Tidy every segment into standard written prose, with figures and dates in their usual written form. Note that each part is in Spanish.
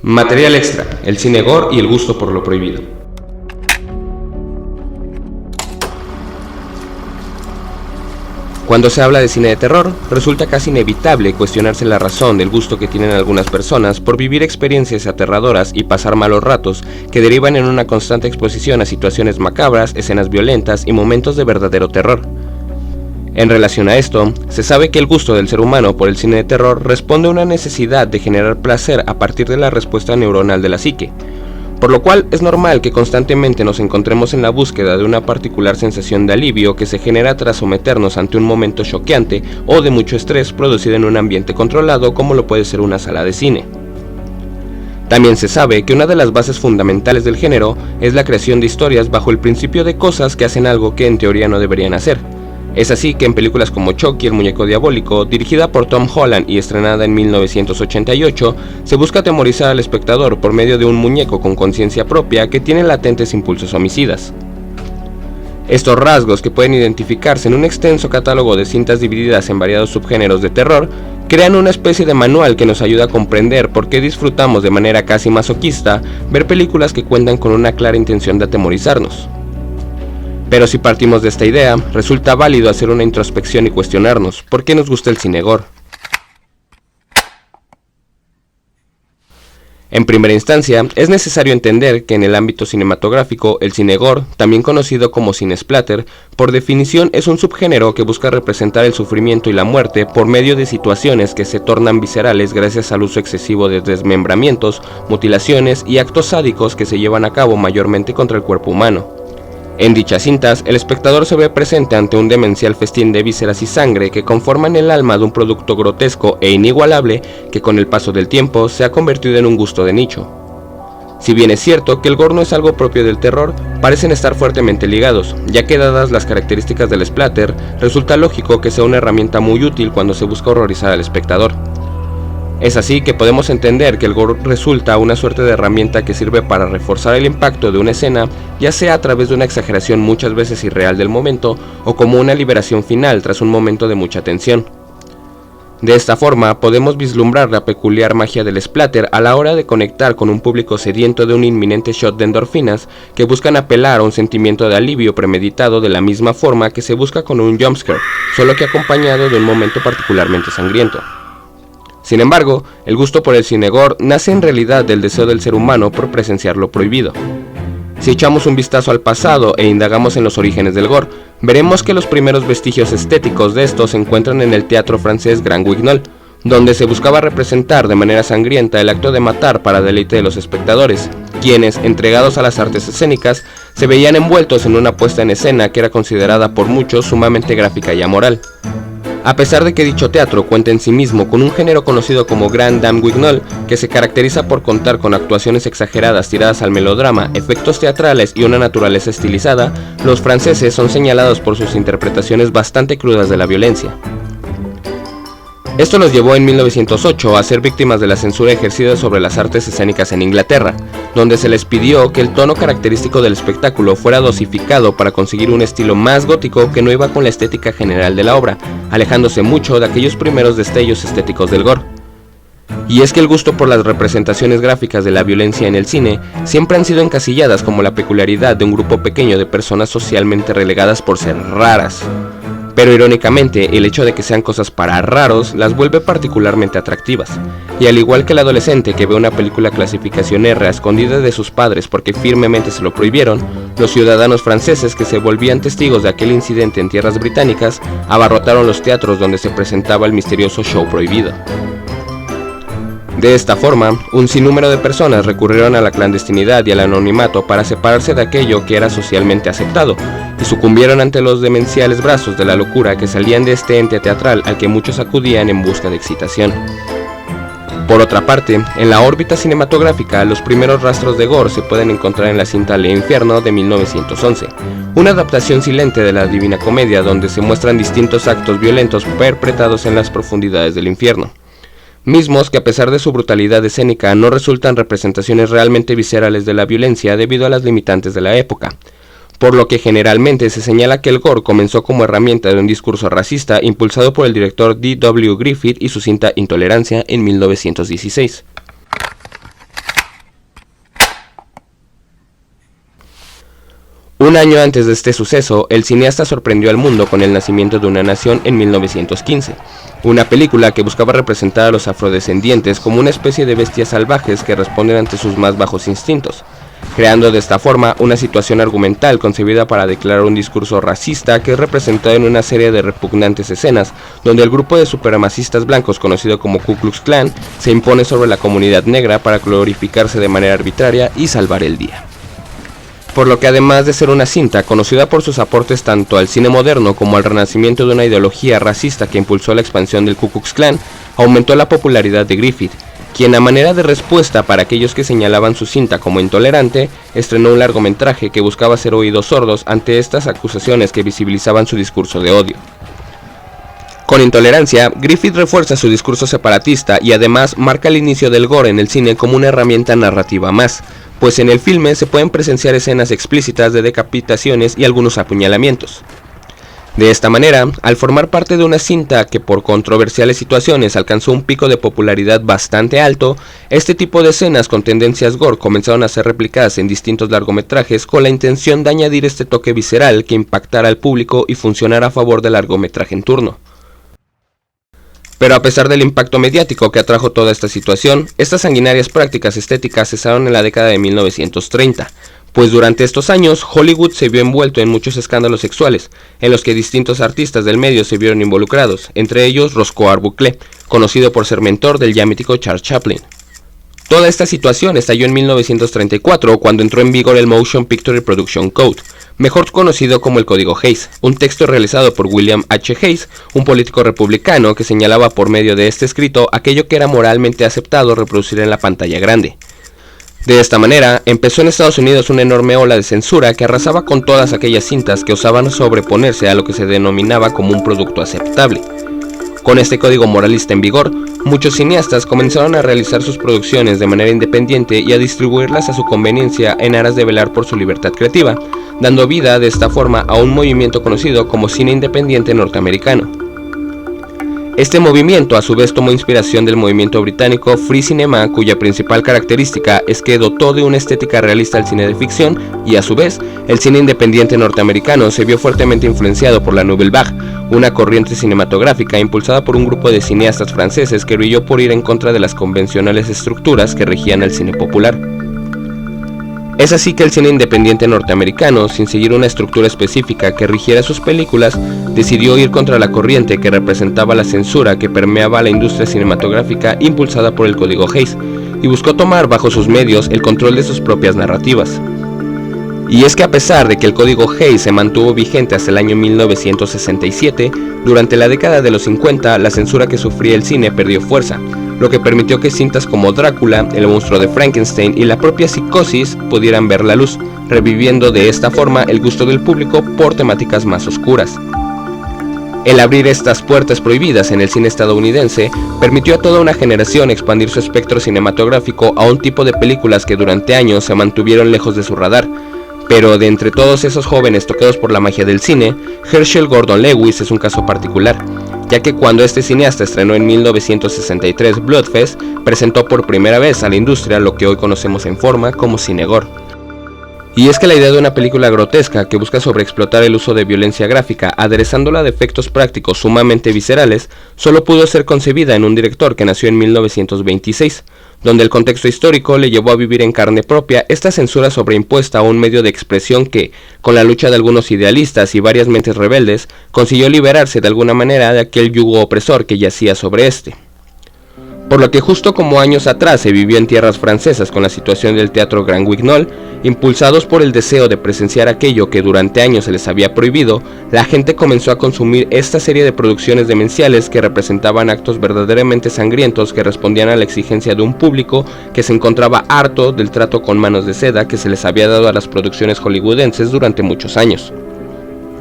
Material extra, el cine gore y el gusto por lo prohibido. Cuando se habla de cine de terror, resulta casi inevitable cuestionarse la razón del gusto que tienen algunas personas por vivir experiencias aterradoras y pasar malos ratos que derivan en una constante exposición a situaciones macabras, escenas violentas y momentos de verdadero terror. En relación a esto, se sabe que el gusto del ser humano por el cine de terror responde a una necesidad de generar placer a partir de la respuesta neuronal de la psique, por lo cual es normal que constantemente nos encontremos en la búsqueda de una particular sensación de alivio que se genera tras someternos ante un momento choqueante o de mucho estrés producido en un ambiente controlado como lo puede ser una sala de cine. También se sabe que una de las bases fundamentales del género es la creación de historias bajo el principio de cosas que hacen algo que en teoría no deberían hacer. Es así que en películas como Chucky, el muñeco diabólico, dirigida por Tom Holland y estrenada en 1988, se busca atemorizar al espectador por medio de un muñeco con conciencia propia que tiene latentes impulsos homicidas. Estos rasgos, que pueden identificarse en un extenso catálogo de cintas divididas en variados subgéneros de terror, crean una especie de manual que nos ayuda a comprender por qué disfrutamos de manera casi masoquista ver películas que cuentan con una clara intención de atemorizarnos. Pero si partimos de esta idea, resulta válido hacer una introspección y cuestionarnos ¿por qué nos gusta el cine gore? En primera instancia, es necesario entender que en el ámbito cinematográfico, el cine gore, también conocido como cine splatter, por definición es un subgénero que busca representar el sufrimiento y la muerte por medio de situaciones que se tornan viscerales gracias al uso excesivo de desmembramientos, mutilaciones y actos sádicos que se llevan a cabo mayormente contra el cuerpo humano. En dichas cintas, el espectador se ve presente ante un demencial festín de vísceras y sangre que conforman el alma de un producto grotesco e inigualable que con el paso del tiempo se ha convertido en un gusto de nicho. Si bien es cierto que el gore no es algo propio del terror, parecen estar fuertemente ligados, ya que dadas las características del splatter, resulta lógico que sea una herramienta muy útil cuando se busca horrorizar al espectador. Es así que podemos entender que el gore resulta una suerte de herramienta que sirve para reforzar el impacto de una escena, ya sea a través de una exageración muchas veces irreal del momento, o como una liberación final tras un momento de mucha tensión. De esta forma, podemos vislumbrar la peculiar magia del splatter a la hora de conectar con un público sediento de un inminente shot de endorfinas que buscan apelar a un sentimiento de alivio premeditado de la misma forma que se busca con un jumpscare, solo que acompañado de un momento particularmente sangriento. Sin embargo, el gusto por el cine gore nace en realidad del deseo del ser humano por presenciar lo prohibido. Si echamos un vistazo al pasado e indagamos en los orígenes del gore, veremos que los primeros vestigios estéticos de estos se encuentran en el teatro francés Grand Guignol, donde se buscaba representar de manera sangrienta el acto de matar para deleite de los espectadores, quienes, entregados a las artes escénicas, se veían envueltos en una puesta en escena que era considerada por muchos sumamente gráfica y amoral. A pesar de que dicho teatro cuenta en sí mismo con un género conocido como Grand Dame Guignol, que se caracteriza por contar con actuaciones exageradas tiradas al melodrama, efectos teatrales y una naturaleza estilizada, los franceses son señalados por sus interpretaciones bastante crudas de la violencia. Esto los llevó en 1908 a ser víctimas de la censura ejercida sobre las artes escénicas en Inglaterra, donde se les pidió que el tono característico del espectáculo fuera dosificado para conseguir un estilo más gótico que no iba con la estética general de la obra, alejándose mucho de aquellos primeros destellos estéticos del gore. Y es que el gusto por las representaciones gráficas de la violencia en el cine siempre han sido encasilladas como la peculiaridad de un grupo pequeño de personas socialmente relegadas por ser raras. Pero irónicamente, el hecho de que sean cosas para raros las vuelve particularmente atractivas. Y al igual que el adolescente que ve una película clasificación R a escondidas de sus padres porque firmemente se lo prohibieron, los ciudadanos franceses que se volvían testigos de aquel incidente en tierras británicas abarrotaron los teatros donde se presentaba el misterioso show prohibido. De esta forma, un sinnúmero de personas recurrieron a la clandestinidad y al anonimato para separarse de aquello que era socialmente aceptado, y sucumbieron ante los demenciales brazos de la locura que salían de este ente teatral al que muchos acudían en busca de excitación. Por otra parte, en la órbita cinematográfica, los primeros rastros de gore se pueden encontrar en la cinta Le Infierno de 1911, una adaptación silente de la Divina Comedia donde se muestran distintos actos violentos perpetrados en las profundidades del infierno, mismos que a pesar de su brutalidad escénica no resultan representaciones realmente viscerales de la violencia debido a las limitantes de la época, por lo que generalmente se señala que el gore comenzó como herramienta de un discurso racista impulsado por el director D.W. Griffith y su cinta Intolerancia en 1916. Un año antes de este suceso, el cineasta sorprendió al mundo con El nacimiento de una nación en 1915, una película que buscaba representar a los afrodescendientes como una especie de bestias salvajes que responden ante sus más bajos instintos, creando de esta forma una situación argumental concebida para declarar un discurso racista que es representado en una serie de repugnantes escenas, donde el grupo de supremacistas blancos conocido como Ku Klux Klan se impone sobre la comunidad negra para glorificarse de manera arbitraria y salvar el día. Por lo que además de ser una cinta conocida por sus aportes tanto al cine moderno como al renacimiento de una ideología racista que impulsó la expansión del Ku Klux Klan, aumentó la popularidad de Griffith, quien a manera de respuesta para aquellos que señalaban su cinta como intolerante, estrenó un largometraje que buscaba hacer oídos sordos ante estas acusaciones que visibilizaban su discurso de odio. Con Intolerancia, Griffith refuerza su discurso separatista y además marca el inicio del gore en el cine como una herramienta narrativa más, pues en el filme se pueden presenciar escenas explícitas de decapitaciones y algunos apuñalamientos. De esta manera, al formar parte de una cinta que por controversiales situaciones alcanzó un pico de popularidad bastante alto, este tipo de escenas con tendencias gore comenzaron a ser replicadas en distintos largometrajes con la intención de añadir este toque visceral que impactara al público y funcionara a favor del largometraje en turno. Pero a pesar del impacto mediático que atrajo toda esta situación, estas sanguinarias prácticas estéticas cesaron en la década de 1930, pues durante estos años Hollywood se vio envuelto en muchos escándalos sexuales, en los que distintos artistas del medio se vieron involucrados, entre ellos Roscoe Arbuckle, conocido por ser mentor del ya mítico Charles Chaplin. Toda esta situación estalló en 1934 cuando entró en vigor el Motion Picture Production Code, mejor conocido como el Código Hays, un texto realizado por William H. Hays, un político republicano que señalaba por medio de este escrito aquello que era moralmente aceptado reproducir en la pantalla grande. De esta manera, empezó en Estados Unidos una enorme ola de censura que arrasaba con todas aquellas cintas que osaban sobreponerse a lo que se denominaba como un producto aceptable. Con este código moralista en vigor, muchos cineastas comenzaron a realizar sus producciones de manera independiente y a distribuirlas a su conveniencia en aras de velar por su libertad creativa, dando vida de esta forma a un movimiento conocido como cine independiente norteamericano. Este movimiento a su vez tomó inspiración del movimiento británico Free Cinema, cuya principal característica es que dotó de una estética realista al cine de ficción y a su vez el cine independiente norteamericano se vio fuertemente influenciado por la Nouvelle Vague, una corriente cinematográfica impulsada por un grupo de cineastas franceses que brilló por ir en contra de las convencionales estructuras que regían el cine popular. Es así que el cine independiente norteamericano, sin seguir una estructura específica que rigiera sus películas, decidió ir contra la corriente que representaba la censura que permeaba la industria cinematográfica impulsada por el Código Hays, y buscó tomar bajo sus medios el control de sus propias narrativas. Y es que a pesar de que el Código Hays se mantuvo vigente hasta el año 1967, durante la década de los 50 la censura que sufría el cine perdió fuerza, lo que permitió que cintas como Drácula, El monstruo de Frankenstein y la propia Psicosis pudieran ver la luz, reviviendo de esta forma el gusto del público por temáticas más oscuras. El abrir estas puertas prohibidas en el cine estadounidense permitió a toda una generación expandir su espectro cinematográfico a un tipo de películas que durante años se mantuvieron lejos de su radar. Pero de entre todos esos jóvenes tocados por la magia del cine, Herschell Gordon Lewis es un caso particular, ya que cuando este cineasta estrenó en 1963 Bloodfest, presentó por primera vez a la industria lo que hoy conocemos en forma como cine gore. Y es que la idea de una película grotesca que busca sobreexplotar el uso de violencia gráfica, aderezándola de efectos prácticos sumamente viscerales, solo pudo ser concebida en un director que nació en 1926, donde el contexto histórico le llevó a vivir en carne propia esta censura sobreimpuesta a un medio de expresión que, con la lucha de algunos idealistas y varias mentes rebeldes, consiguió liberarse de alguna manera de aquel yugo opresor que yacía sobre este. Por lo que justo como años atrás se vivió en tierras francesas con la situación del teatro Grand Guignol, impulsados por el deseo de presenciar aquello que durante años se les había prohibido, la gente comenzó a consumir esta serie de producciones demenciales que representaban actos verdaderamente sangrientos que respondían a la exigencia de un público que se encontraba harto del trato con manos de seda que se les había dado a las producciones hollywoodenses durante muchos años.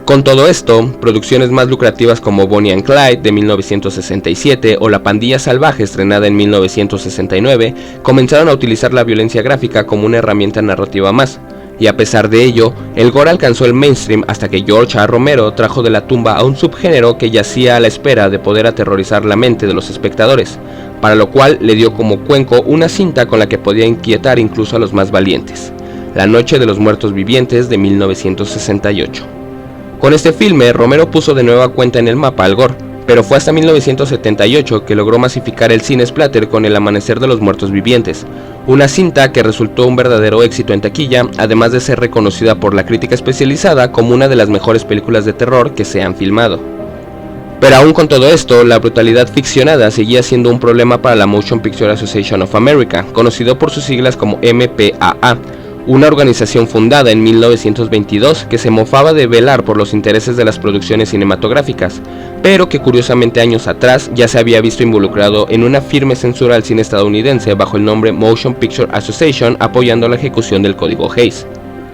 Con todo esto, producciones más lucrativas como Bonnie and Clyde de 1967 o La Pandilla Salvaje estrenada en 1969 comenzaron a utilizar la violencia gráfica como una herramienta narrativa más, y a pesar de ello, el gore alcanzó el mainstream hasta que George A. Romero trajo de la tumba a un subgénero que yacía a la espera de poder aterrorizar la mente de los espectadores, para lo cual le dio como cuenco una cinta con la que podía inquietar incluso a los más valientes. La Noche de los Muertos Vivientes de 1968. Con este filme, Romero puso de nueva cuenta en el mapa al gore, pero fue hasta 1978 que logró masificar el cine splatter con El Amanecer de los Muertos Vivientes, una cinta que resultó un verdadero éxito en taquilla, además de ser reconocida por la crítica especializada como una de las mejores películas de terror que se han filmado. Pero aún con todo esto, la brutalidad ficcionada seguía siendo un problema para la Motion Picture Association of America, conocido por sus siglas como MPAA, una organización fundada en 1922 que se mofaba de velar por los intereses de las producciones cinematográficas, pero que curiosamente años atrás ya se había visto involucrado en una firme censura al cine estadounidense bajo el nombre Motion Picture Association, apoyando la ejecución del Código Hays.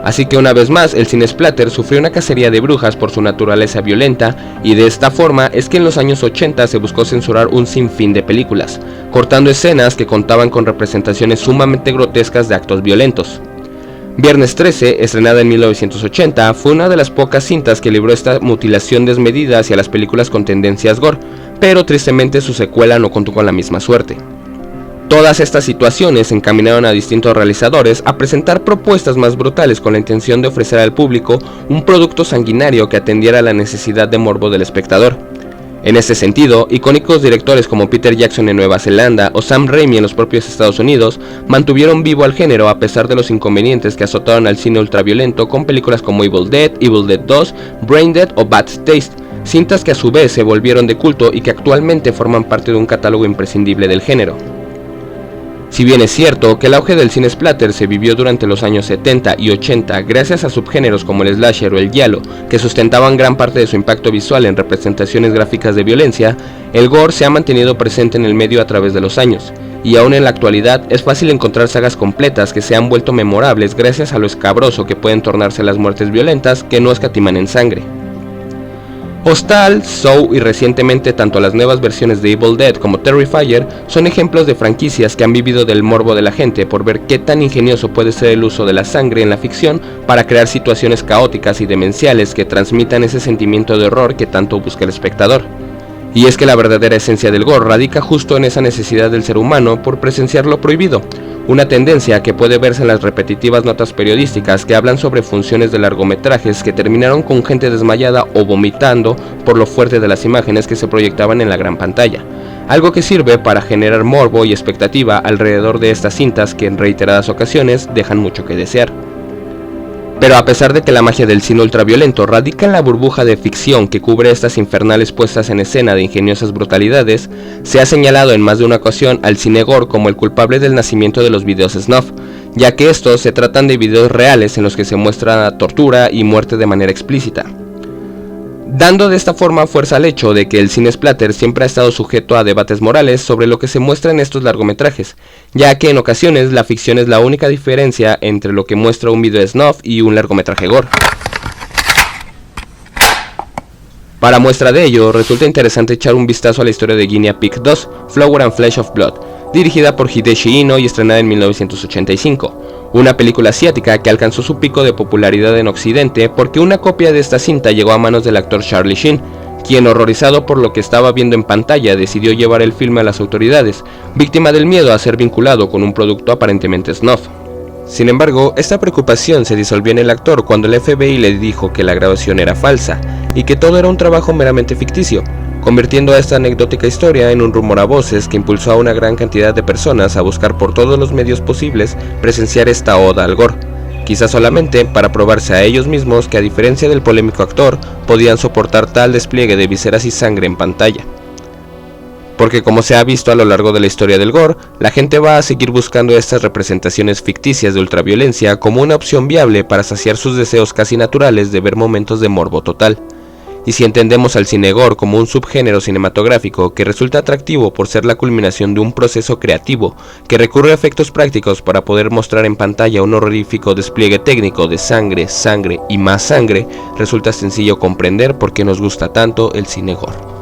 Así que una vez más el cine splatter sufrió una cacería de brujas por su naturaleza violenta, y de esta forma es que en los años 80 se buscó censurar un sinfín de películas, cortando escenas que contaban con representaciones sumamente grotescas de actos violentos. Viernes 13, estrenada en 1980, fue una de las pocas cintas que libró esta mutilación desmedida hacia las películas con tendencias gore, pero tristemente su secuela no contó con la misma suerte. Todas estas situaciones encaminaron a distintos realizadores a presentar propuestas más brutales con la intención de ofrecer al público un producto sanguinario que atendiera a la necesidad de morbo del espectador. En este sentido, icónicos directores como Peter Jackson en Nueva Zelanda o Sam Raimi en los propios Estados Unidos mantuvieron vivo al género a pesar de los inconvenientes que azotaron al cine ultraviolento con películas como Evil Dead 2, Brain Dead o Bad Taste, cintas que a su vez se volvieron de culto y que actualmente forman parte de un catálogo imprescindible del género. Si bien es cierto que el auge del cine splatter se vivió durante los años 70 y 80 gracias a subgéneros como el slasher o el giallo, que sustentaban gran parte de su impacto visual en representaciones gráficas de violencia, el gore se ha mantenido presente en el medio a través de los años, y aún en la actualidad es fácil encontrar sagas completas que se han vuelto memorables gracias a lo escabroso que pueden tornarse las muertes violentas que no escatiman en sangre. Hostal, Saw y recientemente tanto las nuevas versiones de Evil Dead como Terrifier son ejemplos de franquicias que han vivido del morbo de la gente por ver qué tan ingenioso puede ser el uso de la sangre en la ficción para crear situaciones caóticas y demenciales que transmitan ese sentimiento de horror que tanto busca el espectador. Y es que la verdadera esencia del gore radica justo en esa necesidad del ser humano por presenciar lo prohibido, una tendencia que puede verse en las repetitivas notas periodísticas que hablan sobre funciones de largometrajes que terminaron con gente desmayada o vomitando por lo fuerte de las imágenes que se proyectaban en la gran pantalla, algo que sirve para generar morbo y expectativa alrededor de estas cintas que en reiteradas ocasiones dejan mucho que desear. Pero a pesar de que la magia del cine ultraviolento radica en la burbuja de ficción que cubre estas infernales puestas en escena de ingeniosas brutalidades, se ha señalado en más de una ocasión al cine gore como el culpable del nacimiento de los videos snuff, ya que estos se tratan de videos reales en los que se muestra tortura y muerte de manera explícita, dando de esta forma fuerza al hecho de que el cine splatter siempre ha estado sujeto a debates morales sobre lo que se muestra en estos largometrajes, ya que en ocasiones la ficción es la única diferencia entre lo que muestra un video snuff y un largometraje gore. Para muestra de ello, resulta interesante echar un vistazo a la historia de Guinea Pig 2, Flower and Flesh of Blood, dirigida por Hideshi Inno y estrenada en 1985, una película asiática que alcanzó su pico de popularidad en Occidente porque una copia de esta cinta llegó a manos del actor Charlie Sheen, quien, horrorizado por lo que estaba viendo en pantalla, decidió llevar el filme a las autoridades, víctima del miedo a ser vinculado con un producto aparentemente snuff. Sin embargo, esta preocupación se disolvió en el actor cuando el FBI le dijo que la grabación era falsa y que todo era un trabajo meramente ficticio, convirtiendo a esta anecdótica historia en un rumor a voces que impulsó a una gran cantidad de personas a buscar por todos los medios posibles presenciar esta oda al gore, quizás solamente para probarse a ellos mismos que, a diferencia del polémico actor, podían soportar tal despliegue de vísceras y sangre en pantalla. Porque, como se ha visto a lo largo de la historia del gore, la gente va a seguir buscando estas representaciones ficticias de ultraviolencia como una opción viable para saciar sus deseos casi naturales de ver momentos de morbo total. Y si entendemos al cine gore como un subgénero cinematográfico que resulta atractivo por ser la culminación de un proceso creativo que recurre a efectos prácticos para poder mostrar en pantalla un horrorífico despliegue técnico de sangre, sangre y más sangre, resulta sencillo comprender por qué nos gusta tanto el cine gore.